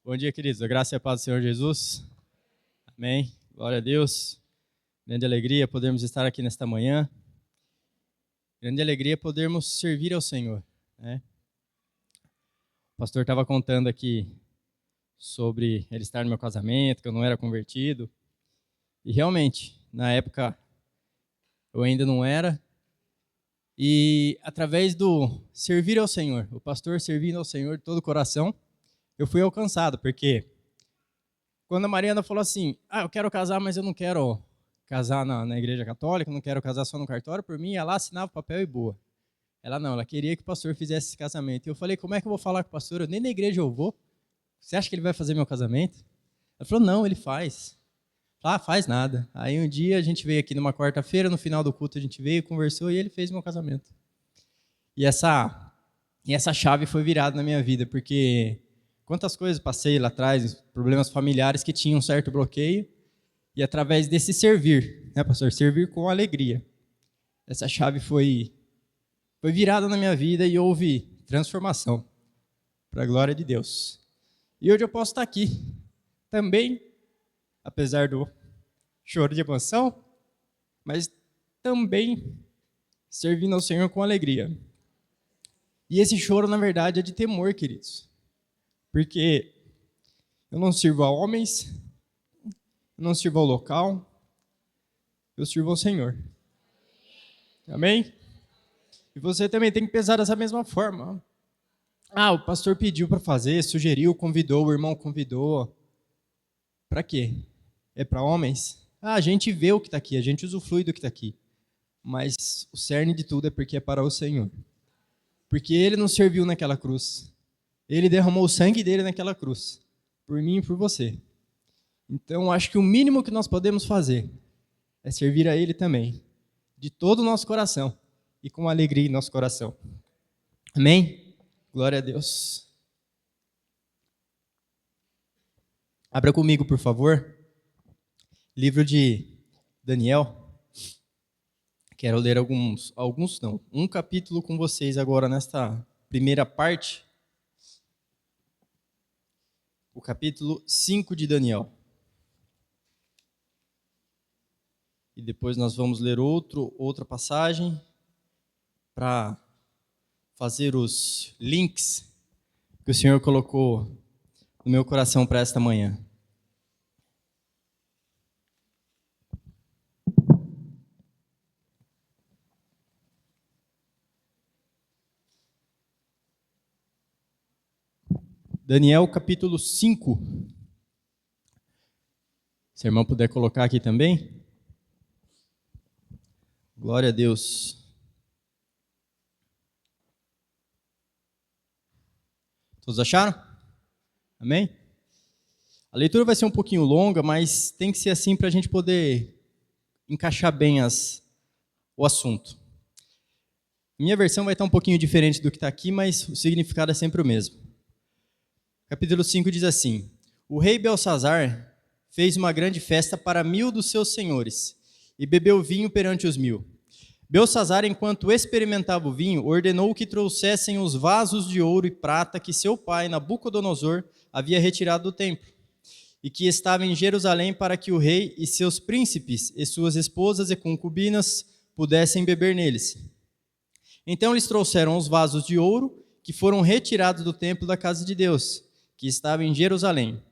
Bom dia, queridos. A graça e a paz do Senhor Jesus. Amém. Glória a Deus. Grande alegria podermos estar aqui nesta manhã. Grande alegria podermos servir ao Senhor, né? O pastor estava contando aqui sobre ele estar no meu casamento, que eu não era convertido. E realmente, na época, eu ainda não era. E através do servir ao Senhor, o pastor servindo ao Senhor de todo o coração, eu fui alcançado, porque quando a Mariana falou assim, eu quero casar, mas eu não quero casar na igreja católica, não quero casar só no cartório, por mim, ela assinava o papel e boa. Ela queria que o pastor fizesse esse casamento. E eu falei, como é que eu vou falar com o pastor? Eu nem na igreja eu vou. Você acha que ele vai fazer meu casamento? Ela falou, não, ele faz. Faz nada. Aí um dia a gente veio aqui numa quarta-feira, no final do culto a gente veio, conversou e ele fez meu casamento. E essa chave foi virada na minha vida, porque quantas coisas passei lá atrás, problemas familiares que tinham um certo bloqueio, e através desse servir, né, pastor? Servir com alegria. Essa chave foi virada na minha vida e houve transformação, para a glória de Deus. E hoje eu posso estar aqui, também, apesar do choro de emoção, mas também servindo ao Senhor com alegria. E esse choro, na verdade, é de temor, queridos. Porque eu não sirvo a homens, eu não sirvo ao local, eu sirvo ao Senhor. Amém? E você também tem que pensar dessa mesma forma. O pastor pediu para fazer, sugeriu, convidou, o irmão convidou. Para quê? É para homens? A gente vê o que está aqui, a gente usufrui do que está aqui. Mas o cerne de tudo é porque é para o Senhor. Porque Ele nos serviu naquela cruz. Ele derramou o sangue dele naquela cruz. Por mim e por você. Então, acho que o mínimo que nós podemos fazer é servir a Ele também. De todo o nosso coração. E com alegria em nosso coração. Amém? Glória a Deus. Abra comigo, por favor. Livro de Daniel. Quero ler um capítulo com vocês agora nesta primeira parte. O capítulo 5 de Daniel. E depois nós vamos ler outra passagem para fazer os links que o Senhor colocou no meu coração para esta manhã. Daniel capítulo 5. Se a irmã puder colocar aqui também. Glória a Deus. Todos acharam? Amém? A leitura vai ser um pouquinho longa, mas tem que ser assim para a gente poder encaixar bem o assunto. Minha versão vai estar um pouquinho diferente do que está aqui, mas o significado é sempre o mesmo. Capítulo 5 diz assim: O rei Belsazar fez uma grande festa para 1000 dos seus senhores e bebeu vinho perante os 1000. Belsazar, enquanto experimentava o vinho, ordenou que trouxessem os vasos de ouro e prata que seu pai, Nabucodonosor, havia retirado do templo, e que estavam em Jerusalém para que o rei e seus príncipes e suas esposas e concubinas pudessem beber neles. Então eles trouxeram os vasos de ouro que foram retirados do templo da casa de Deus, que estava em Jerusalém.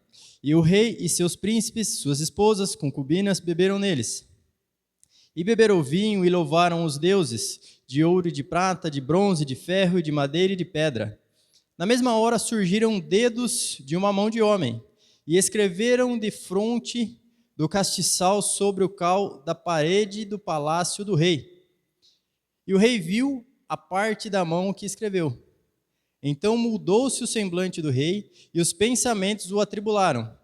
E o rei e seus príncipes, suas esposas, concubinas, beberam neles. E beberam vinho e louvaram os deuses, de ouro e de prata, de bronze, de ferro, de madeira e de pedra. Na mesma hora surgiram dedos de uma mão de homem, e escreveram defronte do castiçal sobre o cal da parede do palácio do rei. E o rei viu a parte da mão que escreveu. Então mudou-se o semblante do rei, e os pensamentos o atribularam,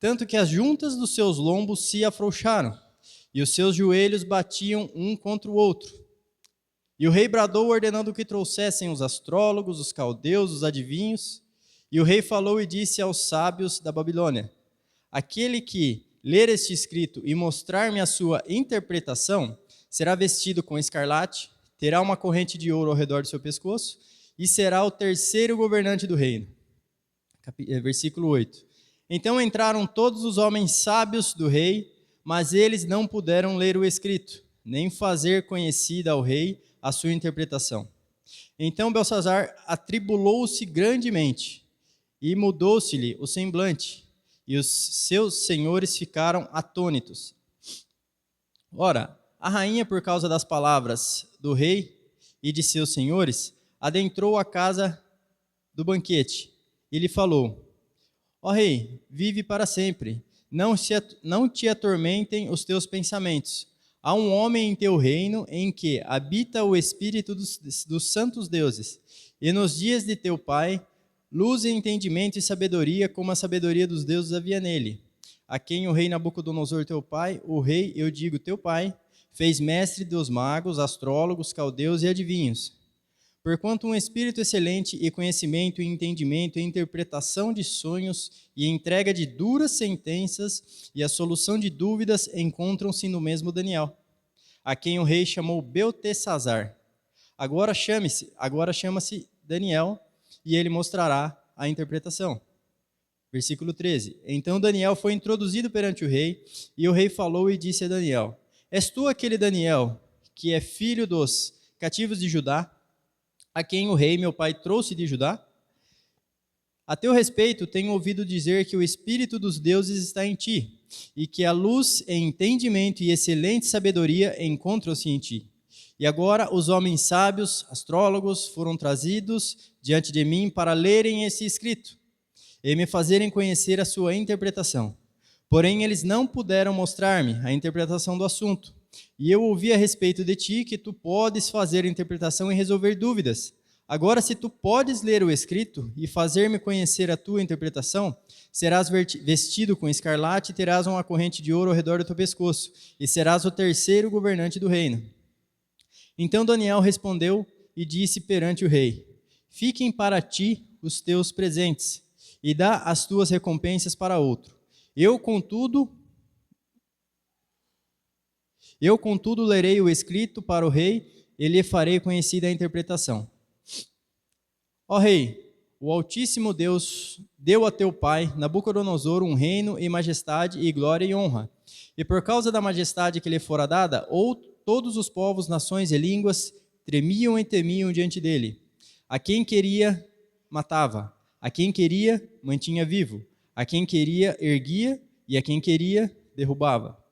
tanto que as juntas dos seus lombos se afrouxaram, e os seus joelhos batiam um contra o outro. E o rei bradou, ordenando que trouxessem os astrólogos, os caldeus, os adivinhos. E o rei falou e disse aos sábios da Babilônia: Aquele que ler este escrito e mostrar-me a sua interpretação, será vestido com escarlate, terá uma corrente de ouro ao redor do seu pescoço, e será o terceiro governante do reino. Versículo 8. Então entraram todos os homens sábios do rei, mas eles não puderam ler o escrito, nem fazer conhecida ao rei a sua interpretação. Então Belsazar atribulou-se grandemente, e mudou-se-lhe o semblante, e os seus senhores ficaram atônitos. Ora, a rainha, por causa das palavras do rei e de seus senhores, adentrou a casa do banquete, e lhe falou: Ó rei, vive para sempre, não te atormentem os teus pensamentos. Há um homem em teu reino em que habita o espírito dos santos deuses, e nos dias de teu pai, luz e entendimento e sabedoria, como a sabedoria dos deuses havia nele. A quem o rei Nabucodonosor teu pai, o rei, eu digo teu pai, fez mestre dos magos, astrólogos, caldeus e adivinhos. Porquanto um espírito excelente e conhecimento e entendimento e interpretação de sonhos e entrega de duras sentenças e a solução de dúvidas encontram-se no mesmo Daniel, a quem o rei chamou Beltesazar. Agora chama-se Daniel, e ele mostrará a interpretação. Versículo 13. Então Daniel foi introduzido perante o rei, e o rei falou e disse a Daniel: És tu aquele Daniel, que é filho dos cativos de Judá, a quem o rei, meu pai, trouxe de Judá? A teu respeito, tenho ouvido dizer que o Espírito dos deuses está em ti, e que a luz, entendimento e excelente sabedoria encontram-se em ti. E agora os homens sábios, astrólogos, foram trazidos diante de mim para lerem esse escrito, e me fazerem conhecer a sua interpretação. Porém, eles não puderam mostrar-me a interpretação do assunto. E eu ouvi a respeito de ti que tu podes fazer interpretação e resolver dúvidas. Agora, se tu podes ler o escrito e fazer-me conhecer a tua interpretação, serás vestido com escarlate e terás uma corrente de ouro ao redor do teu pescoço, e serás o terceiro governante do reino. Então Daniel respondeu e disse perante o rei: Fiquem para ti os teus presentes, e dá as tuas recompensas para outro. Eu, contudo, lerei o escrito para o rei e lhe farei conhecida a interpretação. Ó rei, o Altíssimo Deus deu a teu pai, Nabucodonosor, um reino e majestade e glória e honra. E por causa da majestade que lhe fora dada, todos os povos, nações e línguas tremiam e temiam diante dele. A quem queria, matava. A quem queria, mantinha vivo. A quem queria, erguia. E a quem queria, derrubava.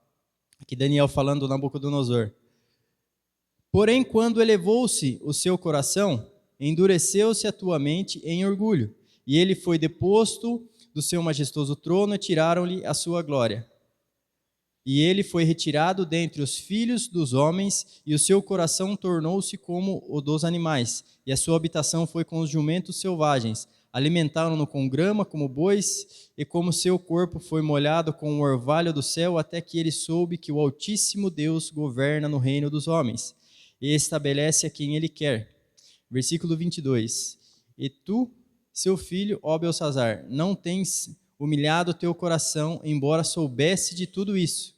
Aqui Daniel falando do Nabucodonosor. Porém, quando elevou-se o seu coração, endureceu-se a tua mente em orgulho, e ele foi deposto do seu majestoso trono e tiraram-lhe a sua glória. E ele foi retirado dentre os filhos dos homens, e o seu coração tornou-se como o dos animais, e a sua habitação foi com os jumentos selvagens. Alimentaram-no com grama como bois, e como seu corpo foi molhado com o orvalho do céu, até que ele soube que o Altíssimo Deus governa no reino dos homens, e estabelece a quem ele quer. Versículo 22. E tu, seu filho, ó Belsazar, não tens humilhado teu coração, embora soubesse de tudo isso.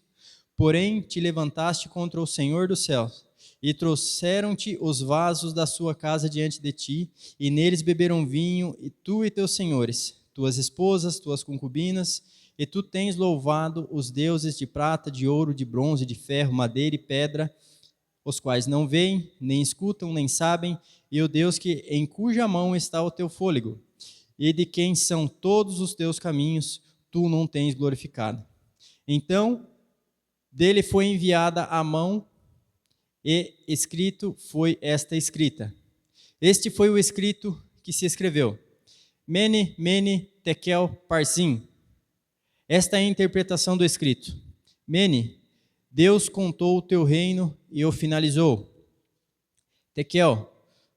Porém, te levantaste contra o Senhor dos céus, e trouxeram-te os vasos da sua casa diante de ti, e neles beberam vinho, e tu e teus senhores, tuas esposas, tuas concubinas, e tu tens louvado os deuses de prata, de ouro, de bronze, de ferro, madeira e pedra, os quais não veem, nem escutam, nem sabem, e o Deus em cuja mão está o teu fôlego, e de quem são todos os teus caminhos, tu não tens glorificado. Então, dele foi enviada a mão, e escrito foi esta escrita. Este foi o escrito que se escreveu. Mene, Mene, Tekel, Parsim. Esta é a interpretação do escrito. Mene, Deus contou o teu reino e o finalizou. Tekel,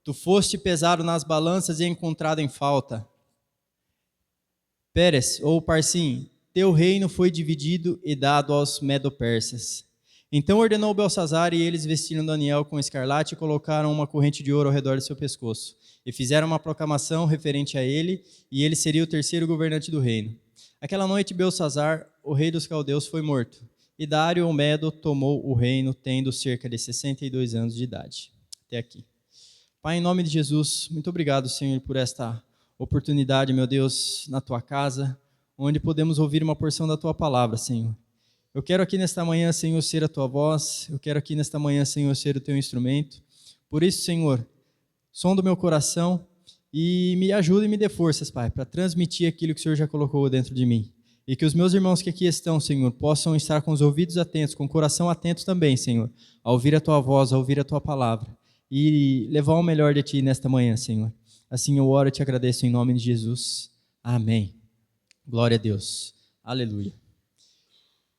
tu foste pesado nas balanças e encontrado em falta. Pérez, ou Parsim, teu reino foi dividido e dado aos medo-persas. Então ordenou Belsazar, e eles vestiram Daniel com escarlate e colocaram uma corrente de ouro ao redor de seu pescoço. E fizeram uma proclamação referente a ele, e ele seria o terceiro governante do reino. Aquela noite Belsazar, o rei dos caldeus, foi morto, e Dário o Medo tomou o reino, tendo cerca de 62 anos de idade. Até aqui. Pai, em nome de Jesus, muito obrigado, Senhor, por esta oportunidade, meu Deus, na tua casa, onde podemos ouvir uma porção da Tua palavra, Senhor. Eu quero aqui nesta manhã, Senhor, ser a Tua voz, eu quero aqui nesta manhã, Senhor, ser o Teu instrumento. Por isso, Senhor, sonda o meu coração e me ajuda e me dê forças, Pai, para transmitir aquilo que o Senhor já colocou dentro de mim. E que os meus irmãos que aqui estão, Senhor, possam estar com os ouvidos atentos, com o coração atento também, Senhor, a ouvir a Tua voz, a ouvir a Tua palavra e levar o melhor de Ti nesta manhã, Senhor. Assim eu oro e te agradeço em nome de Jesus. Amém. Glória a Deus. Aleluia.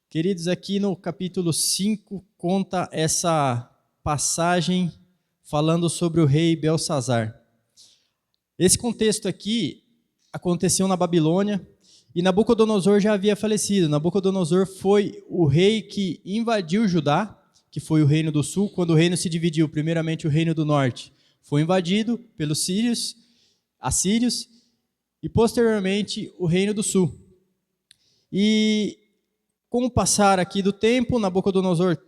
Queridos, aqui no capítulo 5 conta essa passagem falando sobre o rei Belsazar. Esse contexto aqui aconteceu na Babilônia e Nabucodonosor já havia falecido. Nabucodonosor foi o rei que invadiu Judá, que foi o reino do sul, quando o reino se dividiu. Primeiramente o reino do norte foi invadido pelos assírios, e posteriormente o reino do sul. E com o passar aqui do tempo, Nabucodonosor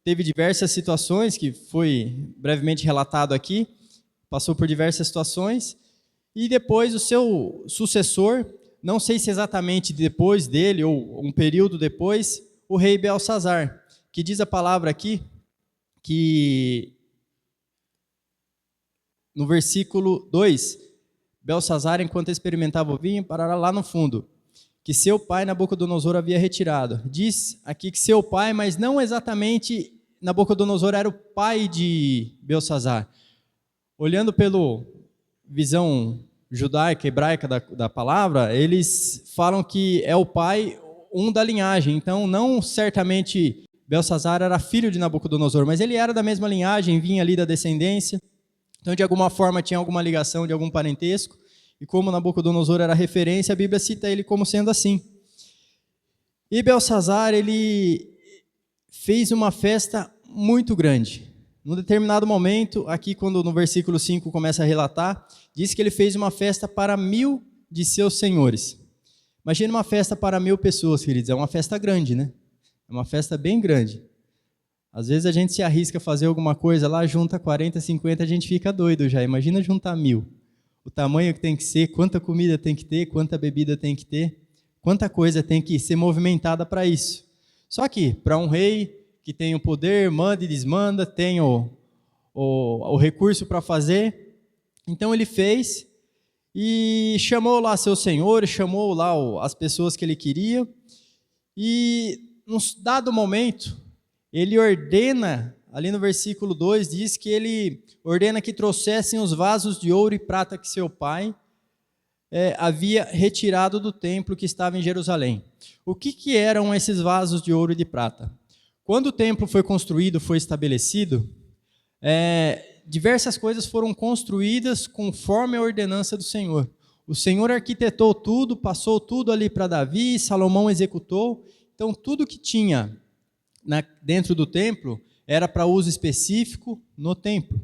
teve diversas situações, que foi brevemente relatado aqui, passou por diversas situações, e depois o seu sucessor, não sei se exatamente depois dele, ou um período depois, o rei Belsazar, que diz a palavra aqui, que no versículo 2, Belsazar, enquanto experimentava o vinho, parará lá no fundo, que seu pai Nabucodonosor havia retirado. Diz aqui que seu pai, mas não exatamente Nabucodonosor era o pai de Belsazar. Olhando pela visão judaica, hebraica da palavra, eles falam que é o pai, um da linhagem. Então, não certamente Belsazar era filho de Nabucodonosor, mas ele era da mesma linhagem, vinha ali da descendência. Então, de alguma forma, tinha alguma ligação de algum parentesco. E como Nabucodonosor era referência, a Bíblia cita ele como sendo assim. E Belsazar, ele fez uma festa muito grande. Num determinado momento, aqui quando no versículo 5 começa a relatar, diz que ele fez uma festa para 1000 de seus senhores. Imagina uma festa para 1000 pessoas, queridos. É uma festa grande, né? É uma festa bem grande. Às vezes a gente se arrisca a fazer alguma coisa lá, junta 40, 50, a gente fica doido já. Imagina juntar 1000. O tamanho que tem que ser, quanta comida tem que ter, quanta bebida tem que ter, quanta coisa tem que ser movimentada para isso. Só que, para um rei que tem o poder, manda e desmanda, tem o recurso para fazer, então ele fez e chamou lá seus senhores, chamou lá as pessoas que ele queria, e num dado momento, ele ordena, ali no versículo 2, diz que ele ordena que trouxessem os vasos de ouro e prata que seu pai havia retirado do templo que estava em Jerusalém. O que eram esses vasos de ouro e de prata? Quando o templo foi construído, foi estabelecido, diversas coisas foram construídas conforme a ordenança do Senhor. O Senhor arquitetou tudo, passou tudo ali para Davi, Salomão executou. Então, tudo que tinha dentro do templo era para uso específico no templo.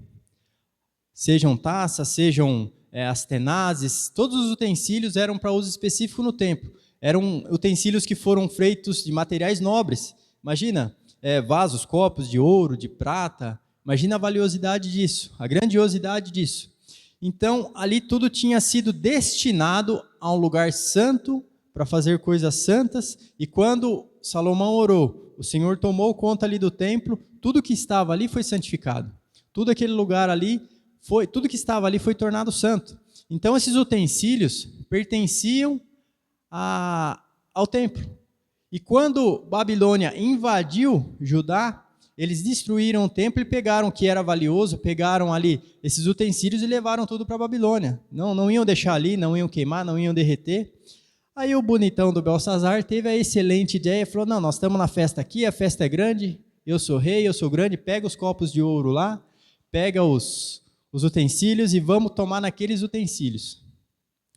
Sejam taças, sejam as tenazes, todos os utensílios eram para uso específico no templo. Eram utensílios que foram feitos de materiais nobres. Imagina, vasos, copos de ouro, de prata. Imagina a valiosidade disso, a grandiosidade disso. Então, ali tudo tinha sido destinado a um lugar santo, para fazer coisas santas, e quando Salomão orou, o Senhor tomou conta ali do templo, tudo que estava ali foi santificado. Tudo aquele lugar ali, tudo que estava ali foi tornado santo. Então esses utensílios pertenciam ao templo. E quando Babilônia invadiu Judá, eles destruíram o templo e pegaram o que era valioso, pegaram ali esses utensílios e levaram tudo para a Babilônia. Não iam deixar ali, não iam queimar, não iam derreter. Aí o bonitão do Belsazar teve a excelente ideia, falou, não, nós estamos na festa aqui, a festa é grande, eu sou rei, eu sou grande, pega os copos de ouro lá, pega os utensílios e vamos tomar naqueles utensílios.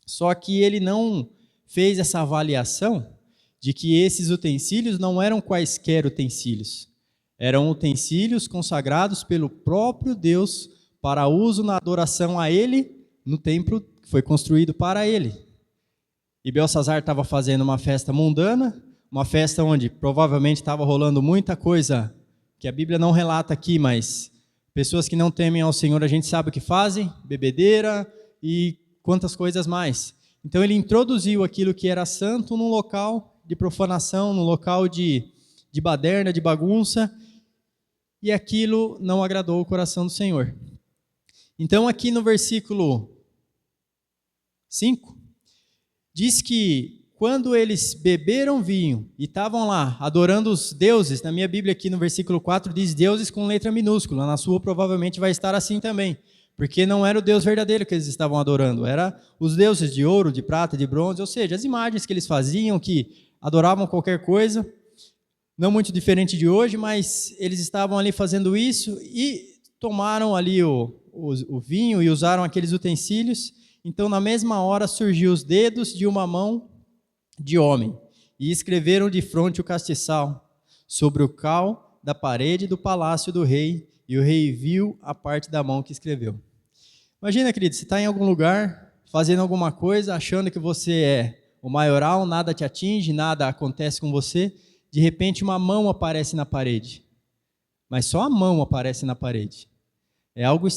Só que ele não fez essa avaliação de que esses utensílios não eram quaisquer utensílios. Eram utensílios consagrados pelo próprio Deus para uso na adoração a Ele no templo que foi construído para Ele. E Belsazar estava fazendo uma festa mundana, uma festa onde provavelmente estava rolando muita coisa que a Bíblia não relata aqui, mas pessoas que não temem ao Senhor, a gente sabe o que fazem, bebedeira e quantas coisas mais. Então ele introduziu aquilo que era santo num local de profanação, num local de baderna, de bagunça, e aquilo não agradou o coração do Senhor. Então aqui no versículo 5, diz que quando eles beberam vinho e estavam lá adorando os deuses, na minha Bíblia aqui no versículo 4 diz deuses com letra minúscula, na sua provavelmente vai estar assim também, porque não era o Deus verdadeiro que eles estavam adorando, era os deuses de ouro, de prata, de bronze, ou seja, as imagens que eles faziam, que adoravam qualquer coisa, não muito diferente de hoje, mas eles estavam ali fazendo isso e tomaram ali o vinho e usaram aqueles utensílios. Então na mesma hora surgiu os dedos de uma mão de homem, e escreveram de fronte o castiçal sobre o cal da parede do palácio do rei, e o rei viu a parte da mão que escreveu. Imagina, querido, você está em algum lugar, fazendo alguma coisa, achando que você é o maioral, nada te atinge, nada acontece com você, de repente uma mão aparece na parede, mas só a mão aparece na parede. É algo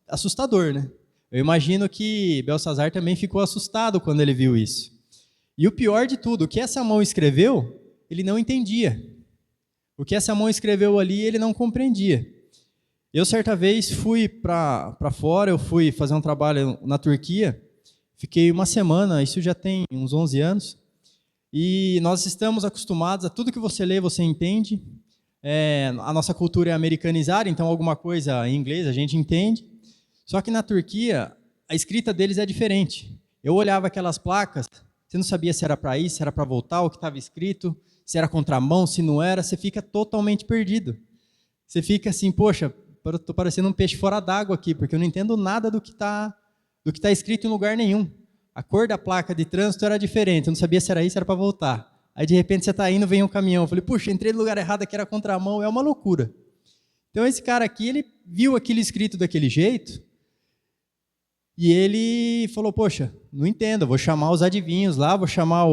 assustador, né? Eu imagino que Belsazar também ficou assustado quando ele viu isso. E o pior de tudo, o que essa mão escreveu, ele não entendia. O que essa mão escreveu ali, ele não compreendia. Eu, certa vez, fui para fora, eu fui fazer um trabalho na Turquia, fiquei uma semana, isso já tem uns 11 anos, e nós estamos acostumados a tudo que você lê, você entende. A nossa cultura é americanizada, então alguma coisa em inglês a gente entende. Só que na Turquia, a escrita deles é diferente. Eu olhava aquelas placas, você não sabia se era para ir, se era para voltar, o que estava escrito, se era contramão, se não era, você fica totalmente perdido. Você fica assim, poxa, estou parecendo um peixe fora d'água aqui, porque eu não entendo nada do que está escrito em lugar nenhum. A cor da placa de trânsito era diferente, eu não sabia se era isso, se era para voltar. Aí de repente você está indo, vem um caminhão, eu falei, puxa, entrei no lugar errado, aqui era contramão, é uma loucura. Então esse cara aqui, ele viu aquilo escrito daquele jeito, e ele falou, poxa, não entendo, vou chamar os adivinhos lá, vou chamar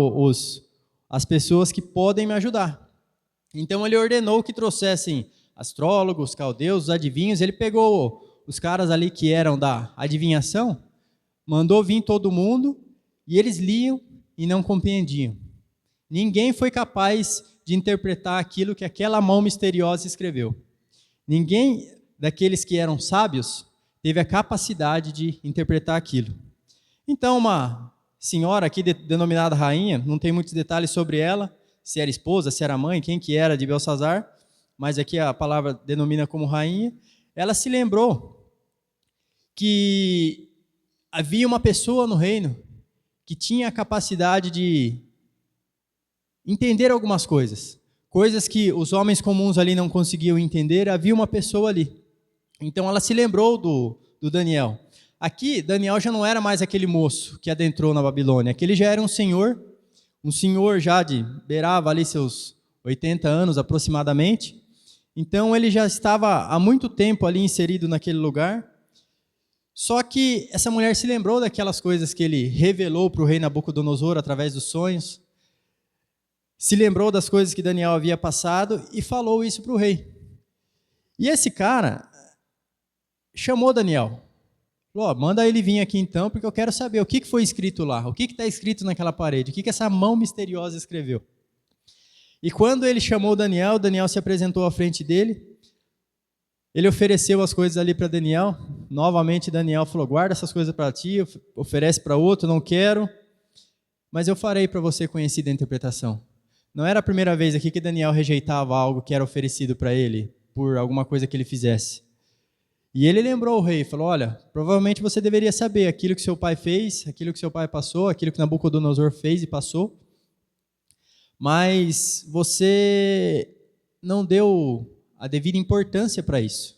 as pessoas que podem me ajudar. Então ele ordenou que trouxessem astrólogos, caldeus, os adivinhos, ele pegou os caras ali que eram da adivinhação, mandou vir todo mundo, e eles liam e não compreendiam. Ninguém foi capaz de interpretar aquilo que aquela mão misteriosa escreveu. Ninguém daqueles que eram sábios teve a capacidade de interpretar aquilo. Então, uma senhora aqui denominada rainha, não tem muitos detalhes sobre ela, se era esposa, se era mãe, quem que era de Belsazar, mas aqui a palavra denomina como rainha, ela se lembrou que havia uma pessoa no reino que tinha a capacidade de entender algumas coisas que os homens comuns ali não conseguiam entender, havia uma pessoa ali. Então ela se lembrou do Daniel. Aqui, Daniel já não era mais aquele moço que adentrou na Babilônia, aquele já era um senhor já beirava ali seus 80 anos aproximadamente, então ele já estava há muito tempo ali inserido naquele lugar, só que essa mulher se lembrou daquelas coisas que ele revelou para o rei Nabucodonosor através dos sonhos, se lembrou das coisas que Daniel havia passado e falou isso para o rei. E esse cara chamou Daniel, falou, manda ele vir aqui então, porque eu quero saber o que foi escrito lá, o que está escrito naquela parede, o que essa mão misteriosa escreveu. E quando ele chamou Daniel, Daniel se apresentou à frente dele, ele ofereceu as coisas ali para Daniel, novamente Daniel falou, guarda essas coisas para ti, oferece para outro, não quero, mas eu farei para você conhecida a interpretação. Não era a primeira vez aqui que Daniel rejeitava algo que era oferecido para ele, por alguma coisa que ele fizesse. E ele lembrou o rei, falou, olha, provavelmente você deveria saber aquilo que seu pai fez, aquilo que seu pai passou, aquilo que Nabucodonosor fez e passou, mas você não deu a devida importância para isso.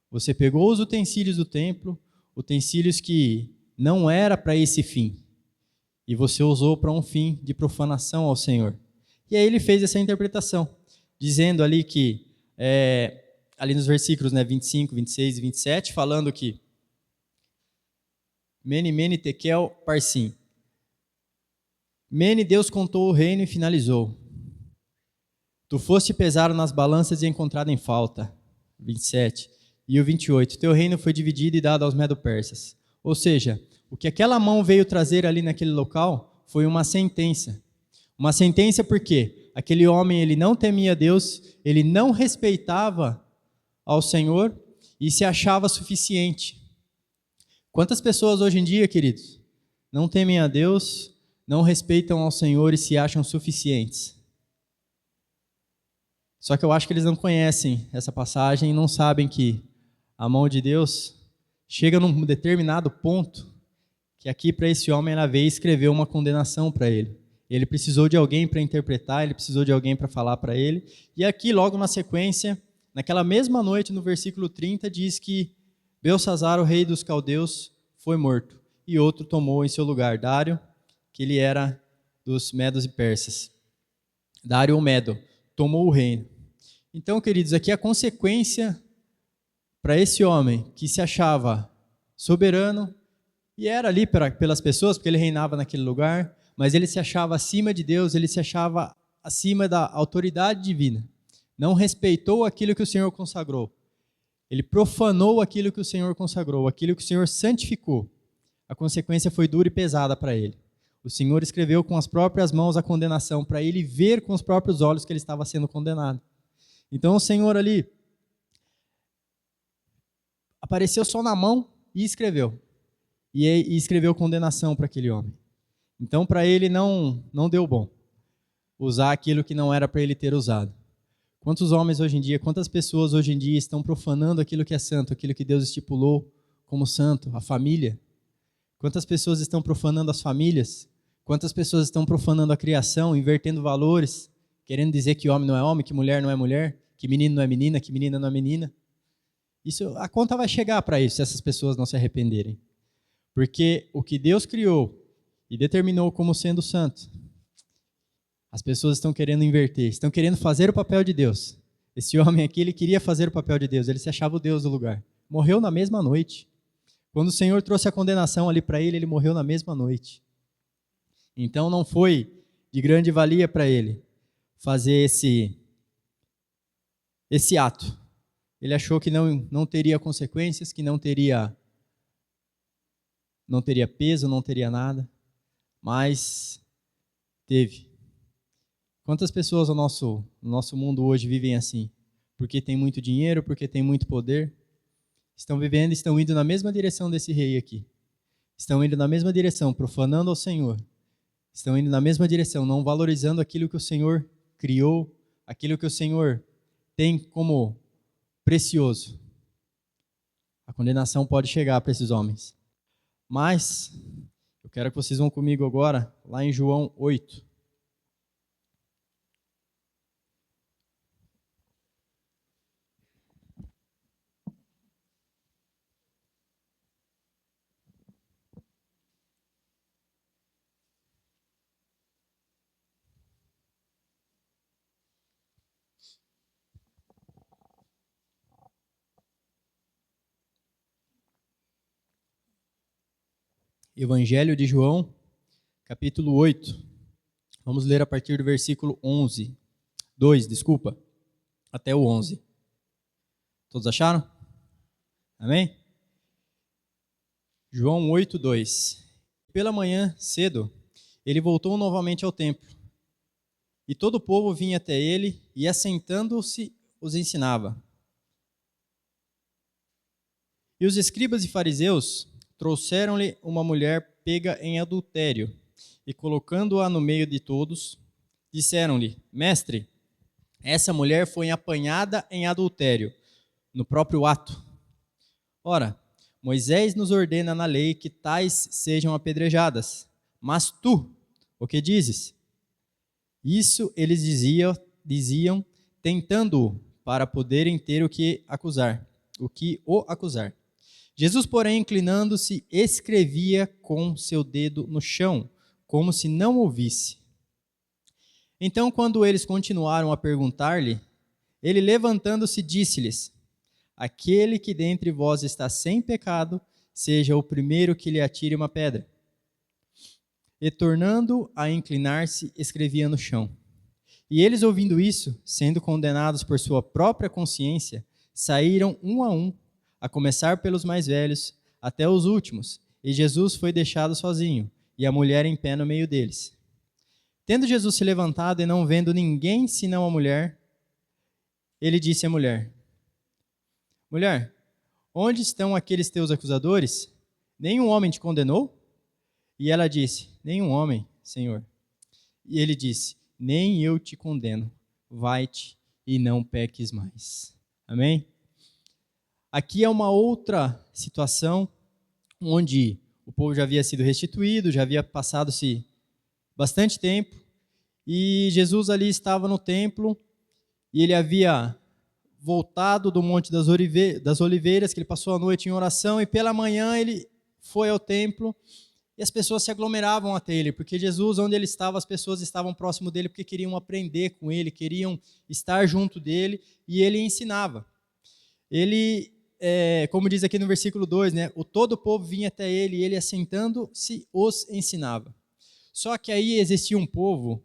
Você pegou os utensílios do templo, utensílios que não era para esse fim, e você usou para um fim de profanação ao Senhor. E aí ele fez essa interpretação, dizendo ali que, ali nos versículos 25, 26 e 27, falando que Mene, Mene, Tekel, Parsim. Mene, Deus contou o reino e finalizou. Tu foste pesado nas balanças e encontrado em falta. 27. E o 28. Teu reino foi dividido e dado aos medo-persas. Ou seja, o que aquela mão veio trazer ali naquele local foi uma sentença. Uma sentença porque aquele homem, ele não temia Deus, ele não respeitava ao Senhor e se achava suficiente. Quantas pessoas hoje em dia, queridos, não temem a Deus, não respeitam ao Senhor e se acham suficientes? Só que eu acho que eles não conhecem essa passagem e não sabem que a mão de Deus chega num determinado ponto que aqui para esse homem ela veio escrever uma condenação para ele. Ele precisou de alguém para interpretar, ele precisou de alguém para falar para ele. E aqui, logo na sequência, naquela mesma noite, no versículo 30, diz que Belsassar, o rei dos caldeus, foi morto. E outro tomou em seu lugar, Dário, que ele era dos medos e persas. Dário ou Medo, tomou o reino. Então, queridos, aqui a consequência para esse homem que se achava soberano, e era ali pelas pessoas, porque ele reinava naquele lugar, mas ele se achava acima de Deus, ele se achava acima da autoridade divina. Não respeitou aquilo que o Senhor consagrou. Ele profanou aquilo que o Senhor consagrou, aquilo que o Senhor santificou. A consequência foi dura e pesada para ele. O Senhor escreveu com as próprias mãos a condenação, para ele ver com os próprios olhos que ele estava sendo condenado. Então o Senhor ali apareceu só na mão e escreveu. E escreveu condenação para aquele homem. Então para ele não deu bom usar aquilo que não era para ele ter usado. Quantos homens hoje em dia, quantas pessoas hoje em dia estão profanando aquilo que é santo, aquilo que Deus estipulou como santo, a família? Quantas pessoas estão profanando as famílias? Quantas pessoas estão profanando a criação, invertendo valores, querendo dizer que homem não é homem, que mulher não é mulher, que menino não é menina, que menina não é menina? A conta vai chegar para isso, se essas pessoas não se arrependerem. Porque o que Deus criou e determinou como sendo santo, as pessoas estão querendo inverter, estão querendo fazer o papel de Deus. Esse homem aqui, ele queria fazer o papel de Deus, ele se achava o Deus do lugar. Morreu na mesma noite. Quando o Senhor trouxe a condenação ali para ele, ele morreu na mesma noite. Então não foi de grande valia para ele fazer esse ato. Ele achou que não teria consequências, que não teria peso, não teria nada, mas teve. Quantas pessoas no nosso mundo hoje vivem assim? Porque tem muito dinheiro, porque tem muito poder, estão indo na mesma direção desse rei aqui. Estão indo na mesma direção, profanando ao Senhor. Estão indo na mesma direção, não valorizando aquilo que o Senhor criou, aquilo que o Senhor tem como precioso. A condenação pode chegar para esses homens. Mas, eu quero que vocês vão comigo agora, lá em João 8. Evangelho de João, capítulo 8. Vamos ler a partir do versículo 2, até o 11. Todos acharam? Amém? João 8, 2. Pela manhã, cedo, ele voltou novamente ao templo. E todo o povo vinha até ele e, assentando-se, os ensinava. E os escribas e fariseus trouxeram-lhe uma mulher pega em adultério, e colocando-a no meio de todos, disseram-lhe: Mestre, essa mulher foi apanhada em adultério, no próprio ato. Ora, Moisés nos ordena na lei que tais sejam apedrejadas. Mas tu, o que dizes? Isso eles diziam, tentando-o, para poderem ter o que o acusar. Jesus, porém, inclinando-se, escrevia com seu dedo no chão, como se não ouvisse. Então, quando eles continuaram a perguntar-lhe, ele, levantando-se, disse-lhes: Aquele que dentre vós está sem pecado, seja o primeiro que lhe atire uma pedra. E, tornando a inclinar-se, escrevia no chão. E eles, ouvindo isso, sendo condenados por sua própria consciência, saíram um, a começar pelos mais velhos, até os últimos, e Jesus foi deixado sozinho, e a mulher em pé no meio deles. Tendo Jesus se levantado e não vendo ninguém senão a mulher, ele disse à mulher: Mulher, onde estão aqueles teus acusadores? Nenhum homem te condenou? E ela disse: Nenhum homem, Senhor. E ele disse: Nem eu te condeno. Vai-te e não peques mais. Amém? Aqui é uma outra situação onde o povo já havia sido restituído, já havia passado-se bastante tempo, e Jesus ali estava no templo, e ele havia voltado do Monte das Oliveiras, que ele passou a noite em oração, e pela manhã ele foi ao templo, e as pessoas se aglomeravam até ele, porque Jesus, onde ele estava, as pessoas estavam próximo dele, porque queriam aprender com ele, queriam estar junto dele, e ele ensinava. Ele, como diz aqui no versículo 2, né, todo o povo vinha até ele, e ele assentando-se os ensinava. Só que aí existia um povo,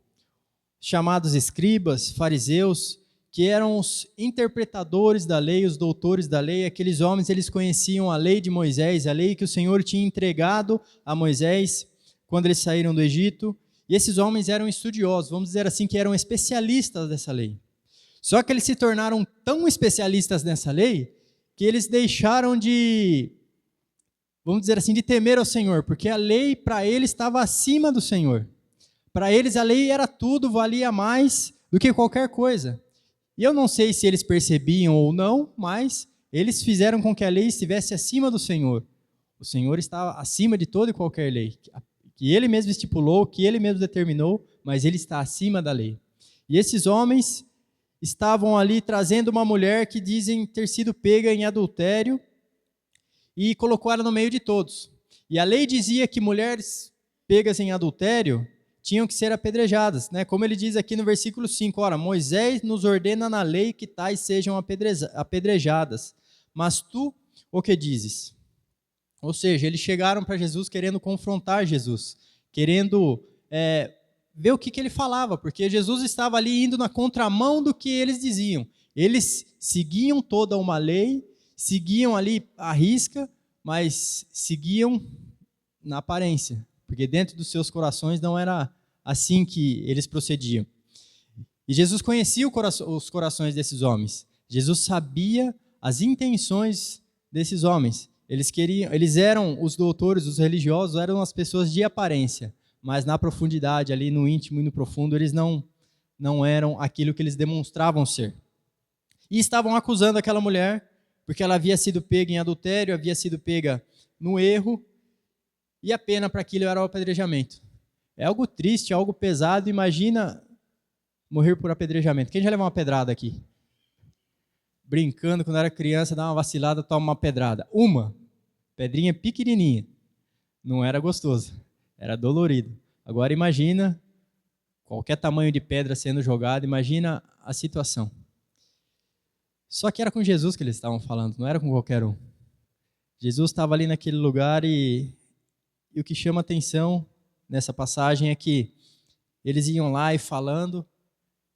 chamados escribas, fariseus, que eram os interpretadores da lei, os doutores da lei. Aqueles homens, eles conheciam a lei de Moisés, a lei que o Senhor tinha entregado a Moisés quando eles saíram do Egito. E esses homens eram estudiosos, vamos dizer assim, que eram especialistas dessa lei. Só que eles se tornaram tão especialistas nessa lei que eles deixaram de, vamos dizer assim, de temer ao Senhor, porque a lei para eles estava acima do Senhor. Para eles a lei era tudo, valia mais do que qualquer coisa. E eu não sei se eles percebiam ou não, mas eles fizeram com que a lei estivesse acima do Senhor. O Senhor estava acima de toda e qualquer lei, que ele mesmo estipulou, que ele mesmo determinou, mas ele está acima da lei. E esses homens estavam ali trazendo uma mulher que dizem ter sido pega em adultério e colocou ela no meio de todos. E a lei dizia que mulheres pegas em adultério tinham que ser apedrejadas, né? Como ele diz aqui no versículo 5, ora, Moisés nos ordena na lei que tais sejam apedrejadas, mas tu o que dizes? Ou seja, eles chegaram para Jesus querendo confrontar Jesus, querendo ver o que ele falava, porque Jesus estava ali indo na contramão do que eles diziam. Eles seguiam toda uma lei, seguiam ali à risca, mas seguiam na aparência, porque dentro dos seus corações não era assim que eles procediam. E Jesus conhecia os corações desses homens. Jesus sabia as intenções desses homens. Eles eram os doutores, os religiosos, eram as pessoas de aparência, mas na profundidade, ali no íntimo e no profundo, eles não eram aquilo que eles demonstravam ser. E estavam acusando aquela mulher, porque ela havia sido pega em adultério, havia sido pega no erro, e a pena para aquilo era o apedrejamento. É algo triste, algo pesado. Imagina morrer por apedrejamento. Quem já levou uma pedrada aqui? Brincando, quando era criança, dá uma vacilada, toma uma pedrada. Uma pedrinha pequenininha. Não era gostoso, era dolorido. Agora imagina qualquer tamanho de pedra sendo jogada, imagina a situação. Só que era com Jesus que eles estavam falando, não era com qualquer um. Jesus estava ali naquele lugar e o que chama atenção nessa passagem é que eles iam lá e falando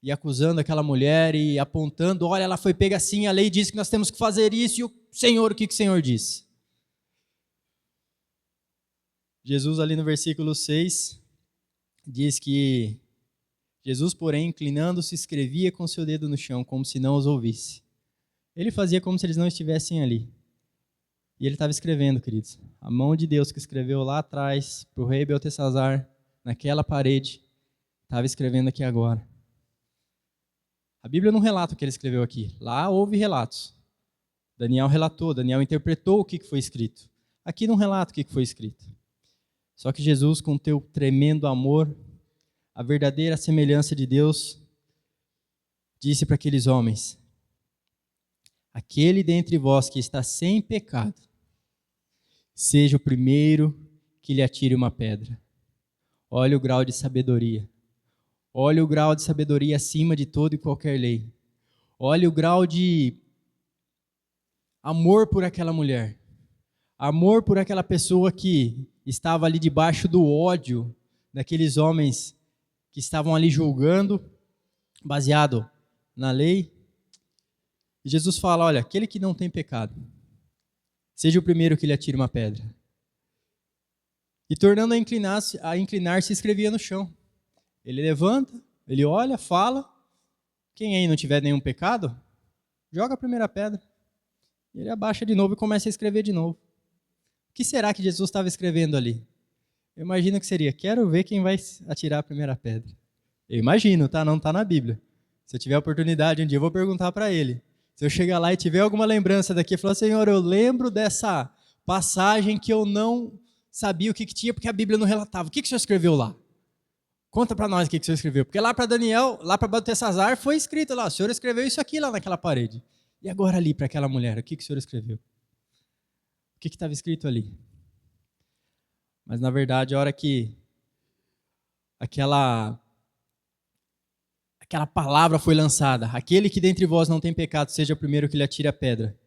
e acusando aquela mulher e apontando, olha, ela foi pega assim, a lei diz que nós temos que fazer isso, e o Senhor, o que o Senhor diz? Jesus ali no versículo 6 diz que Jesus, porém, inclinando-se, escrevia com seu dedo no chão, como se não os ouvisse. Ele fazia como se eles não estivessem ali. E ele estava escrevendo, queridos. A mão de Deus que escreveu lá atrás para o rei Beltesazar, naquela parede, estava escrevendo aqui agora. A Bíblia não relata o que ele escreveu aqui. Lá houve relatos. Daniel relatou, Daniel interpretou o que foi escrito. Aqui não relata o que foi escrito. Só que Jesus, com teu tremendo amor, a verdadeira semelhança de Deus, disse para aqueles homens: aquele dentre vós que está sem pecado, seja o primeiro que lhe atire uma pedra. Olha o grau de sabedoria. Olha o grau de sabedoria acima de toda e qualquer lei. Olha o grau de amor por aquela mulher. Amor por aquela pessoa que estava ali debaixo do ódio daqueles homens que estavam ali julgando, baseado na lei. E Jesus fala, olha, aquele que não tem pecado, seja o primeiro que lhe atire uma pedra. e tornando a inclinar-se, escrevia no chão. Ele levanta, ele olha, fala. Quem aí não tiver nenhum pecado, joga a primeira pedra. Ele abaixa de novo e começa a escrever de novo. O que será que Jesus estava escrevendo ali? Eu imagino que seria: quero ver quem vai atirar a primeira pedra. Eu imagino, tá? Não está na Bíblia. Se eu tiver a oportunidade um dia, eu vou perguntar para ele. Se eu chegar lá e tiver alguma lembrança daqui, eu falar: Senhor, eu lembro dessa passagem que eu não sabia o que tinha, porque a Bíblia não relatava. O que o Senhor escreveu lá? Conta para nós o que o Senhor escreveu. Porque lá para Daniel, lá para Beltesazar, foi escrito lá: o Senhor escreveu isso aqui lá naquela parede. E agora ali para aquela mulher, o que o Senhor escreveu? O que estava escrito ali? Mas na verdade, a hora que aquela palavra foi lançada: aquele que dentre vós não tem pecado, seja o primeiro que lhe atire a pedra.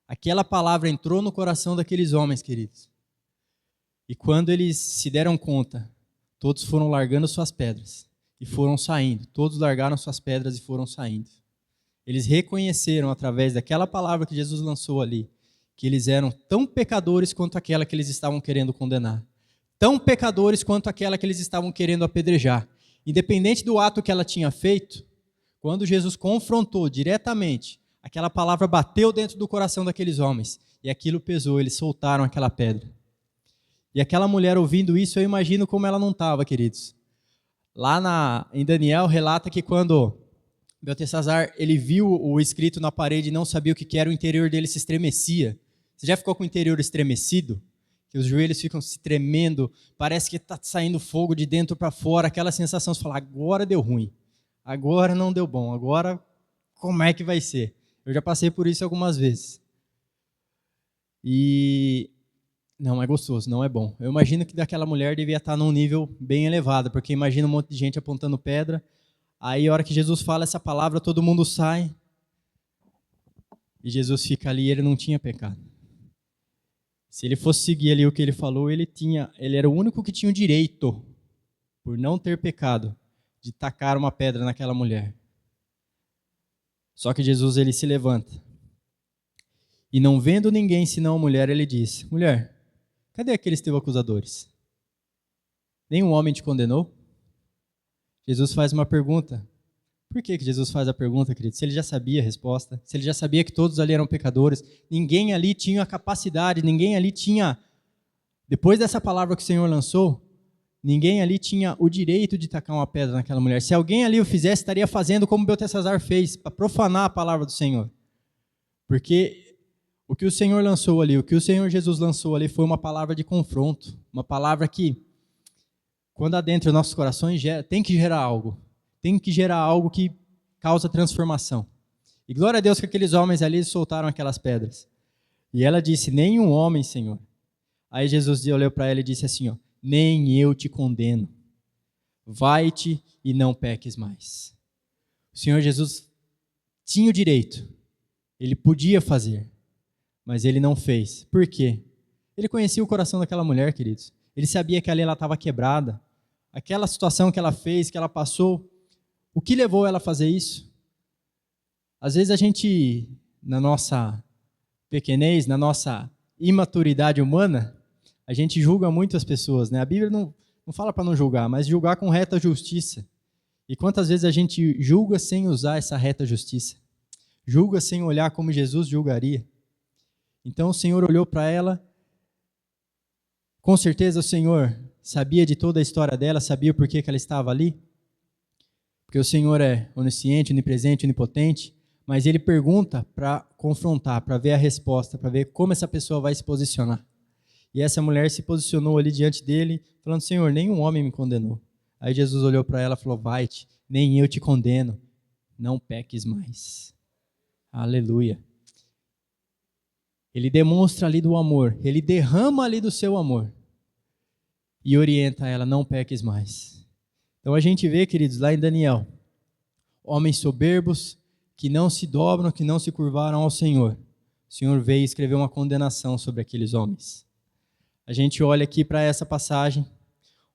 Aquela palavra entrou no coração daqueles homens, queridos. E quando eles se deram conta, todos foram largando suas pedras e foram saindo. Todos largaram suas pedras e foram saindo. Eles reconheceram, através daquela palavra que Jesus lançou ali, que eles eram tão pecadores quanto aquela que eles estavam querendo condenar. Tão pecadores quanto aquela que eles estavam querendo apedrejar. Independente do ato que ela tinha feito, quando Jesus confrontou diretamente, aquela palavra bateu dentro do coração daqueles homens. E aquilo pesou, eles soltaram aquela pedra. E aquela mulher ouvindo isso, eu imagino como ela não estava, queridos. Lá em Daniel relata que quando Beltesazar ele viu o escrito na parede e não sabia o que era, o interior dele se estremecia. Você já ficou com o interior estremecido? Que os joelhos ficam se tremendo, parece que está saindo fogo de dentro para fora, aquela sensação de falar: agora deu ruim, agora não deu bom, agora como é que vai ser? Eu já passei por isso algumas vezes. E não é gostoso, não é bom. Eu imagino que daquela mulher devia estar num nível bem elevado, porque imagina um monte de gente apontando pedra, aí a hora que Jesus fala essa palavra, todo mundo sai, e Jesus fica ali e ele não tinha pecado. Se ele fosse seguir ali o que ele falou, ele era o único que tinha o direito, por não ter pecado, de tacar uma pedra naquela mulher. Só que Jesus ele se levanta. E não vendo ninguém senão a mulher, ele diz: mulher, cadê aqueles teus acusadores? Nenhum homem te condenou? Jesus faz uma pergunta. Por que Jesus faz a pergunta, querido? Se ele já sabia a resposta, se ele já sabia que todos ali eram pecadores, ninguém ali tinha a capacidade, ninguém ali tinha, depois dessa palavra que o Senhor lançou, ninguém ali tinha o direito de tacar uma pedra naquela mulher. Se alguém ali o fizesse, estaria fazendo como Beltesazar fez, para profanar a palavra do Senhor. Porque o que o Senhor lançou ali, o que o Senhor Jesus lançou ali foi uma palavra de confronto, uma palavra que, quando adentra os nossos corações, tem que gerar algo. Tem que gerar algo que causa transformação. E glória a Deus que aqueles homens ali soltaram aquelas pedras. E ela disse: nenhum homem, Senhor. Aí Jesus olhou para ela e disse assim: nem eu te condeno. Vai-te e não peques mais. O Senhor Jesus tinha o direito. Ele podia fazer. Mas ele não fez. Por quê? Ele conhecia o coração daquela mulher, queridos. Ele sabia que ali ela estava quebrada. Aquela situação que ela fez, que ela passou, o que levou ela a fazer isso? Às vezes a gente, na nossa pequenez, na nossa imaturidade humana, a gente julga muito as pessoas, né? A Bíblia não fala para não julgar, mas julgar com reta justiça. E quantas vezes a gente julga sem usar essa reta justiça? Julga sem olhar como Jesus julgaria. Então o Senhor olhou para ela, com certeza o Senhor sabia de toda a história dela, sabia por que ela estava ali, porque o Senhor é onisciente, onipresente, onipotente, mas Ele pergunta para confrontar, para ver a resposta, para ver como essa pessoa vai se posicionar. E essa mulher se posicionou ali diante dele, falando: Senhor, nenhum homem me condenou. Aí Jesus olhou para ela e falou: vai-te, nem eu te condeno, não peques mais. Aleluia. Ele demonstra ali do amor, ele derrama ali do seu amor e orienta ela: não peques mais. Então a gente vê, queridos, lá em Daniel, homens soberbos que não se dobram, que não se curvaram ao Senhor. O Senhor veio e escreveu uma condenação sobre aqueles homens. A gente olha aqui para essa passagem,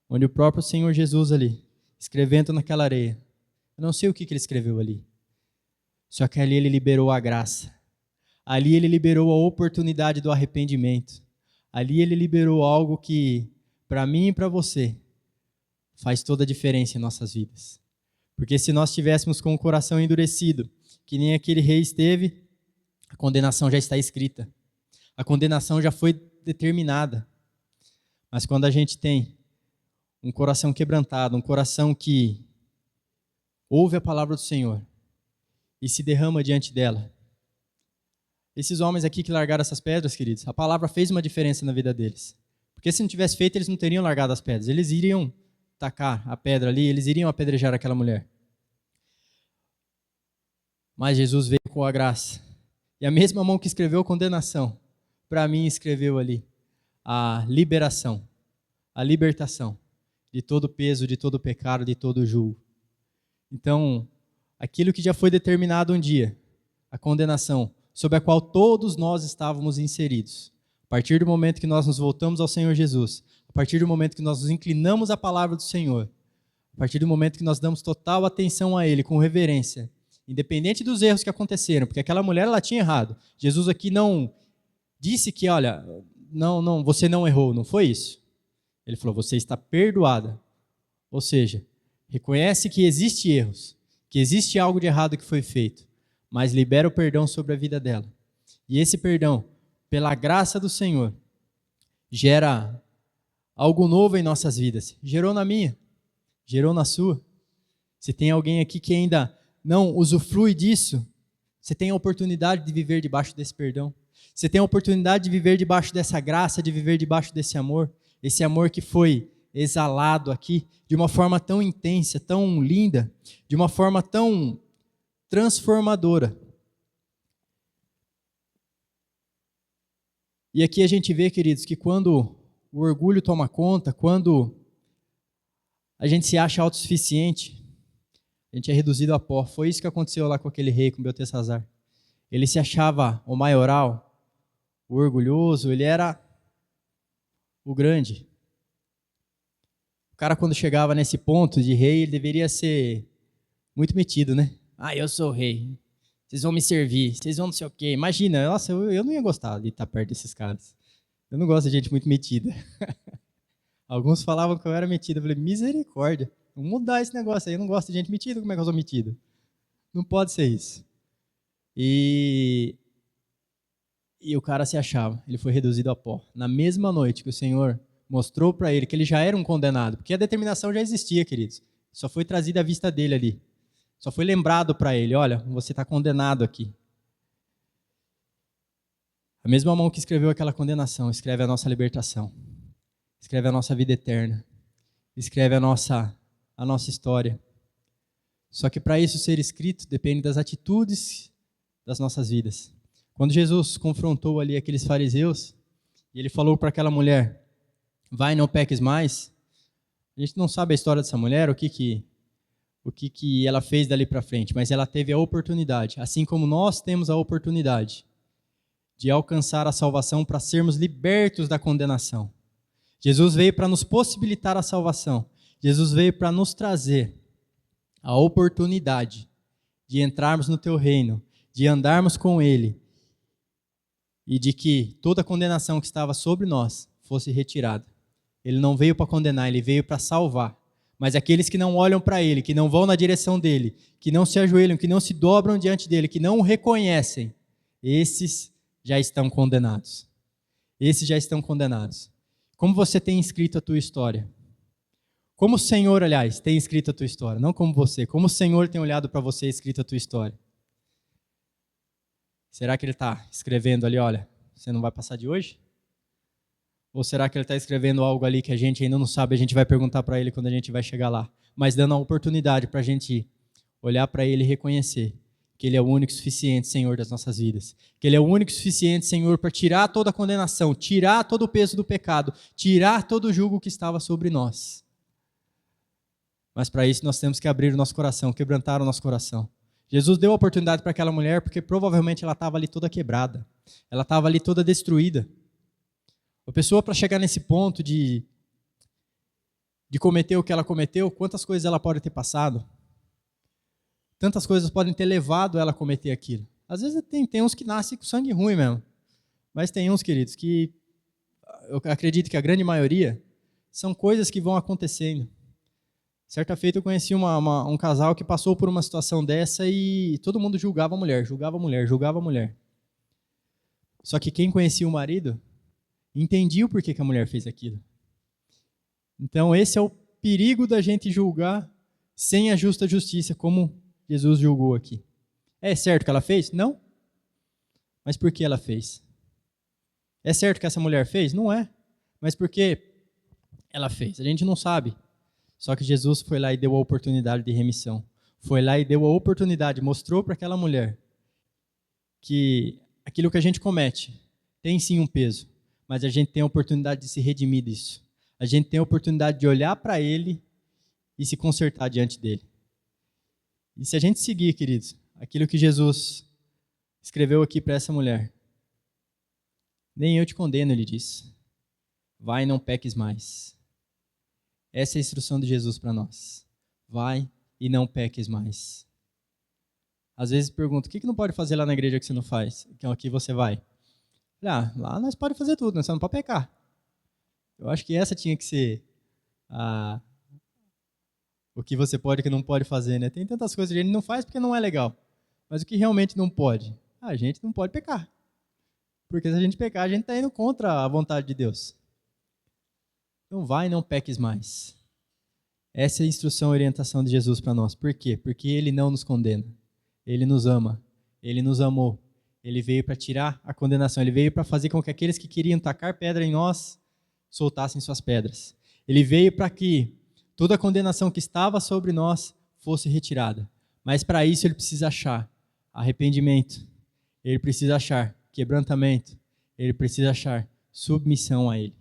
onde o próprio Senhor Jesus ali, escrevendo naquela areia, eu não sei o que ele escreveu ali, só que ali ele liberou a graça. Ali ele liberou a oportunidade do arrependimento. Ali ele liberou algo que, para mim e para você, faz toda a diferença em nossas vidas. Porque se nós estivéssemos com o coração endurecido, que nem aquele rei esteve, a condenação já está escrita. A condenação já foi determinada. Mas quando a gente tem um coração quebrantado, um coração que ouve a palavra do Senhor e se derrama diante dela. Esses homens aqui que largaram essas pedras, queridos, a palavra fez uma diferença na vida deles. Porque se não tivesse feito, eles não teriam largado as pedras. Eles iriam tacar a pedra ali, eles iriam apedrejar aquela mulher. Mas Jesus veio com a graça. E a mesma mão que escreveu a condenação, para mim escreveu ali a liberação, a libertação de todo peso, de todo pecado, de todo julgo. Então, aquilo que já foi determinado um dia, a condenação, sob a qual todos nós estávamos inseridos, a partir do momento que nós nos voltamos ao Senhor Jesus, a partir do momento que nós nos inclinamos à palavra do Senhor, a partir do momento que nós damos total atenção a Ele, com reverência, independente dos erros que aconteceram, porque aquela mulher ela tinha errado. Jesus aqui não disse que, olha, não, você não errou, não foi isso. Ele falou, você está perdoada. Ou seja, reconhece que existe erros, que existe algo de errado que foi feito, mas libera o perdão sobre a vida dela. E esse perdão, pela graça do Senhor, gera algo novo em nossas vidas. Gerou na minha, gerou na sua. Se tem alguém aqui que ainda não usufrui disso, você tem a oportunidade de viver debaixo desse perdão. Você tem a oportunidade de viver debaixo dessa graça, de viver debaixo desse amor. Esse amor que foi exalado aqui de uma forma tão intensa, tão linda, de uma forma tão transformadora. E aqui a gente vê, queridos, que quando o orgulho toma conta, quando a gente se acha autossuficiente, a gente é reduzido a pó. Foi isso que aconteceu lá com aquele rei, com Beltesazar. Ele se achava o maioral, o orgulhoso, ele era o grande. O cara, quando chegava nesse ponto de rei, ele deveria ser muito metido, né? Ah, eu sou o rei. Vocês vão me servir, vocês vão não sei o quê. Imagina, nossa, eu não ia gostar de estar perto desses caras. Eu não gosto de gente muito metida. Alguns falavam que eu era metido. Eu falei, misericórdia. Vamos mudar esse negócio aí. Eu não gosto de gente metida, como é que eu sou metido? Não pode ser isso. E o cara se achava. Ele foi reduzido a pó. Na mesma noite que o Senhor mostrou para ele que ele já era um condenado, porque a determinação já existia, queridos. Só foi trazida à vista dele ali. Só foi lembrado para ele, olha, você está condenado aqui. A mesma mão que escreveu aquela condenação, escreve a nossa libertação. Escreve a nossa vida eterna. Escreve a nossa história. Só que para isso ser escrito, depende das atitudes das nossas vidas. Quando Jesus confrontou ali aqueles fariseus, e ele falou para aquela mulher, vai, não peques mais. A gente não sabe a história dessa mulher, o que ela fez dali para frente, mas ela teve a oportunidade, assim como nós temos a oportunidade de alcançar a salvação para sermos libertos da condenação. Jesus veio para nos possibilitar a salvação. Jesus veio para nos trazer a oportunidade de entrarmos no teu reino, de andarmos com Ele e de que toda a condenação que estava sobre nós fosse retirada. Ele não veio para condenar, Ele veio para salvar. Mas aqueles que não olham para Ele, que não vão na direção dEle, que não se ajoelham, que não se dobram diante dEle, que não o reconhecem, esses já estão condenados. Esses já estão condenados. Como você tem escrito a tua história? Como o Senhor, aliás, tem escrito a tua história? Não como você. Como o Senhor tem olhado para você e escrito a tua história? Será que Ele está escrevendo ali, olha, você não vai passar de hoje? Ou será que Ele está escrevendo algo ali que a gente ainda não sabe, a gente vai perguntar para Ele quando a gente vai chegar lá? Mas dando a oportunidade para a gente olhar para Ele e reconhecer que Ele é o único e suficiente Senhor das nossas vidas. Que Ele é o único e suficiente Senhor para tirar toda a condenação, tirar todo o peso do pecado, tirar todo o jugo que estava sobre nós. Mas para isso nós temos que abrir o nosso coração, quebrantar o nosso coração. Jesus deu a oportunidade para aquela mulher porque provavelmente ela estava ali toda quebrada. Ela estava ali toda destruída. A pessoa, para chegar nesse ponto de cometer o que ela cometeu, quantas coisas ela pode ter passado? Tantas coisas podem ter levado ela a cometer aquilo. Às vezes tem uns que nascem com sangue ruim mesmo. Mas tem uns, queridos, que eu acredito que a grande maioria são coisas que vão acontecendo. Certa feita eu conheci um casal que passou por uma situação dessa e todo mundo julgava a mulher, julgava a mulher, julgava a mulher. Só que quem conhecia o marido entendia o porquê que a mulher fez aquilo. Então esse é o perigo da gente julgar sem a justa justiça, como Jesus julgou aqui. É certo que ela fez? Não. Mas por que ela fez? É certo que essa mulher fez? Não é. Mas por que ela fez? A gente não sabe. Só que Jesus foi lá e deu a oportunidade de remissão. Foi lá e deu a oportunidade, mostrou para aquela mulher que aquilo que a gente comete tem sim um peso, mas a gente tem a oportunidade de se redimir disso. A gente tem a oportunidade de olhar para ele e se consertar diante dele. E se a gente seguir, queridos, aquilo que Jesus escreveu aqui para essa mulher, nem eu te condeno, ele disse. Vai e não peques mais. Essa é a instrução de Jesus para nós. Vai e não peques mais. Às vezes pergunto, o que não pode fazer lá na igreja que você não faz? Que aqui você vai? Lá nós podemos fazer tudo, nós só não pode pecar. Eu acho que essa tinha que ser o que você pode e o que não pode fazer, né? Tem tantas coisas que a gente não faz porque não é legal. Mas o que realmente não pode? A gente não pode pecar. Porque se a gente pecar, a gente está indo contra a vontade de Deus. Então vai e não peques mais. Essa é a instrução e orientação de Jesus para nós. Por quê? Porque Ele não nos condena. Ele nos ama. Ele nos amou. Ele veio para tirar a condenação. Ele veio para fazer com que aqueles que queriam tacar pedra em nós soltassem suas pedras. Ele veio para que toda a condenação que estava sobre nós fosse retirada. Mas para isso Ele precisa achar arrependimento. Ele precisa achar quebrantamento. Ele precisa achar submissão a Ele.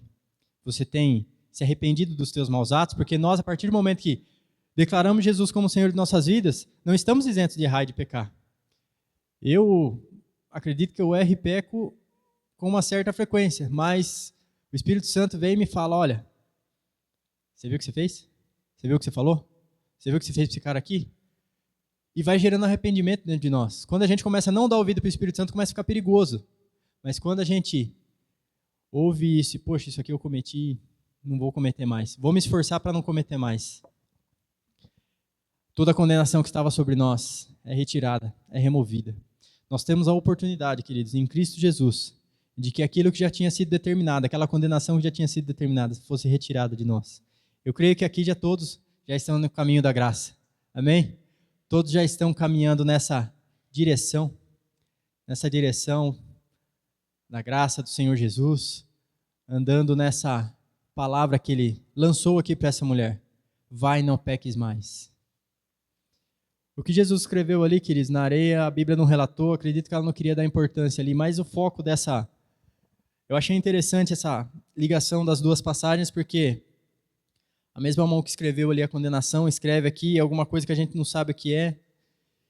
Você tem se arrependido dos teus maus atos? Porque nós, a partir do momento que declaramos Jesus como Senhor de nossas vidas, não estamos isentos de errar e de pecar. Eu acredito que eu erro e peco com uma certa frequência, mas o Espírito Santo vem e me fala, olha, você viu o que você fez? Você viu o que você falou? Você viu o que você fez para esse cara aqui? E vai gerando arrependimento dentro de nós. Quando a gente começa a não dar ouvido para o Espírito Santo, começa a ficar perigoso. Mas quando a gente ouve isso e, poxa, isso aqui eu cometi, não vou cometer mais. Vou me esforçar para não cometer mais. Toda a condenação que estava sobre nós é retirada, é removida. Nós temos a oportunidade, queridos, em Cristo Jesus, de que aquilo que já tinha sido determinado, aquela condenação que já tinha sido determinada, fosse retirada de nós. Eu creio que aqui todos já estão no caminho da graça. Amém? Todos já estão caminhando nessa direção da graça do Senhor Jesus, andando nessa palavra que Ele lançou aqui para essa mulher. Vai e não peques mais. O que Jesus escreveu ali, queridos, na areia, a Bíblia não relatou, acredito que ela não queria dar importância ali, mas o foco dessa... Eu achei interessante essa ligação das duas passagens, porque a mesma mão que escreveu ali a condenação, escreve aqui alguma coisa que a gente não sabe o que é,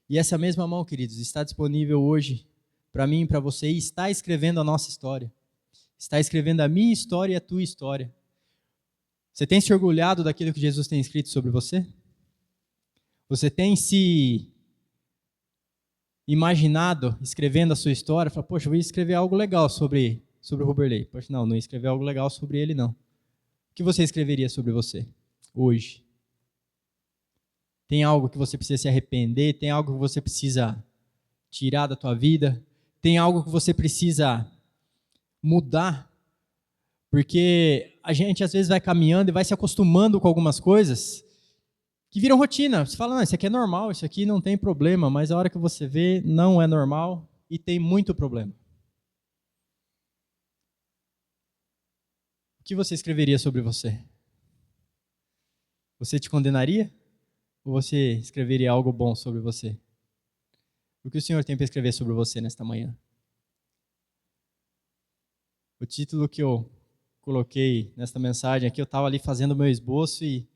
e essa mesma mão, queridos, está disponível hoje para mim e para você, e está escrevendo a nossa história. Está escrevendo a minha história e a tua história. Você tem se orgulhado daquilo que Jesus tem escrito sobre você? Você tem se imaginado escrevendo a sua história? Fala, poxa, eu vou escrever algo legal sobre o Ruberley. Poxa, não ia escrever algo legal sobre ele, não. O que você escreveria sobre você hoje? Tem algo que você precisa se arrepender? Tem algo que você precisa tirar da tua vida? Tem algo que você precisa mudar? Porque a gente às vezes vai caminhando e vai se acostumando com algumas coisas que viram rotina. Você fala, não, isso aqui é normal, isso aqui não tem problema, mas a hora que você vê, não é normal e tem muito problema. O que você escreveria sobre você? Você te condenaria? Ou você escreveria algo bom sobre você? O que o Senhor tem para escrever sobre você nesta manhã? O título que eu coloquei nesta mensagem aqui, eu estava ali fazendo o meu esboço e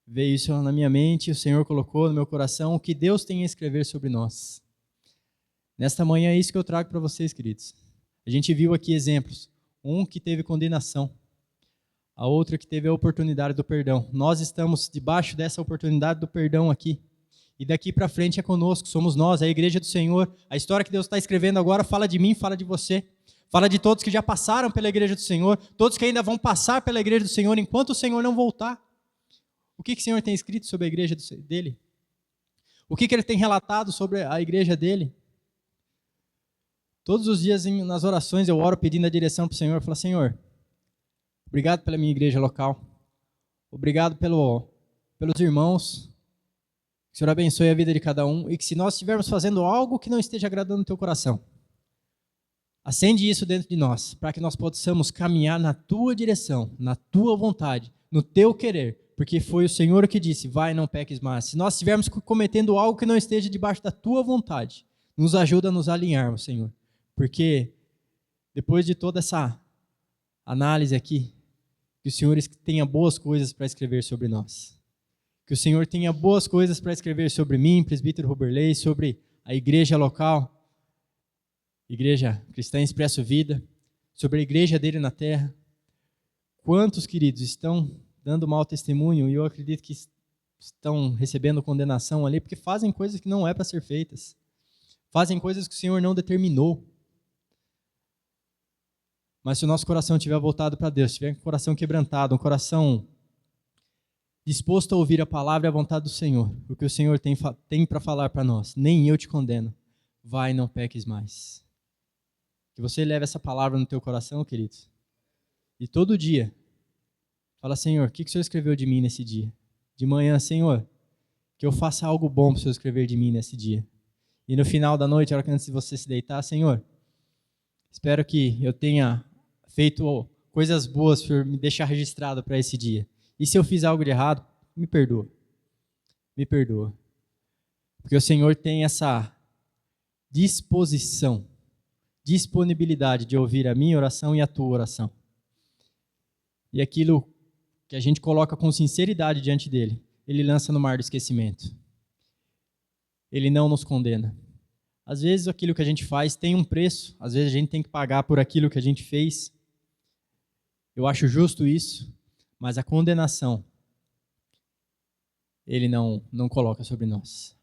veio isso na minha mente, o Senhor colocou no meu coração o que Deus tem a escrever sobre nós. Nesta manhã é isso que eu trago para vocês, queridos. A gente viu aqui exemplos. Um que teve condenação, a outra que teve a oportunidade do perdão. Nós estamos debaixo dessa oportunidade do perdão aqui. E daqui para frente é conosco, somos nós, a igreja do Senhor. A história que Deus está escrevendo agora fala de mim, fala de você. Fala de todos que já passaram pela igreja do Senhor, todos que ainda vão passar pela igreja do Senhor enquanto o Senhor não voltar. O que o Senhor tem escrito sobre a igreja dele? O que ele tem relatado sobre a igreja dele? Todos os dias nas orações eu oro pedindo a direção para o Senhor. Eu falo, Senhor, obrigado pela minha igreja local. Obrigado pelos irmãos. Que o Senhor abençoe a vida de cada um. E que se nós estivermos fazendo algo que não esteja agradando o teu coração, acende isso dentro de nós, para que nós possamos caminhar na tua direção, na tua vontade, no teu querer. Porque foi o Senhor que disse, vai, não peques mais. Se nós estivermos cometendo algo que não esteja debaixo da tua vontade, nos ajuda a nos alinharmos, Senhor. Porque depois de toda essa análise aqui, que o Senhor tenha boas coisas para escrever sobre nós. Que o Senhor tenha boas coisas para escrever sobre mim, presbítero Roberley, sobre a igreja local, Igreja Cristã Expresso Vida, sobre a igreja dele na terra. Quantos, queridos, estão dando mau testemunho, e eu acredito que estão recebendo condenação ali, porque fazem coisas que não é para ser feitas. Fazem coisas que o Senhor não determinou. Mas se o nosso coração estiver voltado para Deus, tiver um coração quebrantado, um coração disposto a ouvir a palavra e a vontade do Senhor, o que o Senhor tem para falar para nós, nem eu te condeno, vai, não peques mais. Que você leve essa palavra no teu coração, queridos, e todo dia, fala, Senhor, o que o Senhor escreveu de mim nesse dia? De manhã, Senhor, que eu faça algo bom para o Senhor escrever de mim nesse dia. E no final da noite, a hora que antes de você se deitar, Senhor, espero que eu tenha feito coisas boas para me deixar registrado para esse dia. E se eu fiz algo de errado, me perdoa. Me perdoa. Porque o Senhor tem essa disponibilidade de ouvir a minha oração e a tua oração. E aquilo que a gente coloca com sinceridade diante dele, ele lança no mar do esquecimento. Ele não nos condena. Às vezes aquilo que a gente faz tem um preço, às vezes a gente tem que pagar por aquilo que a gente fez. Eu acho justo isso, mas a condenação ele não coloca sobre nós.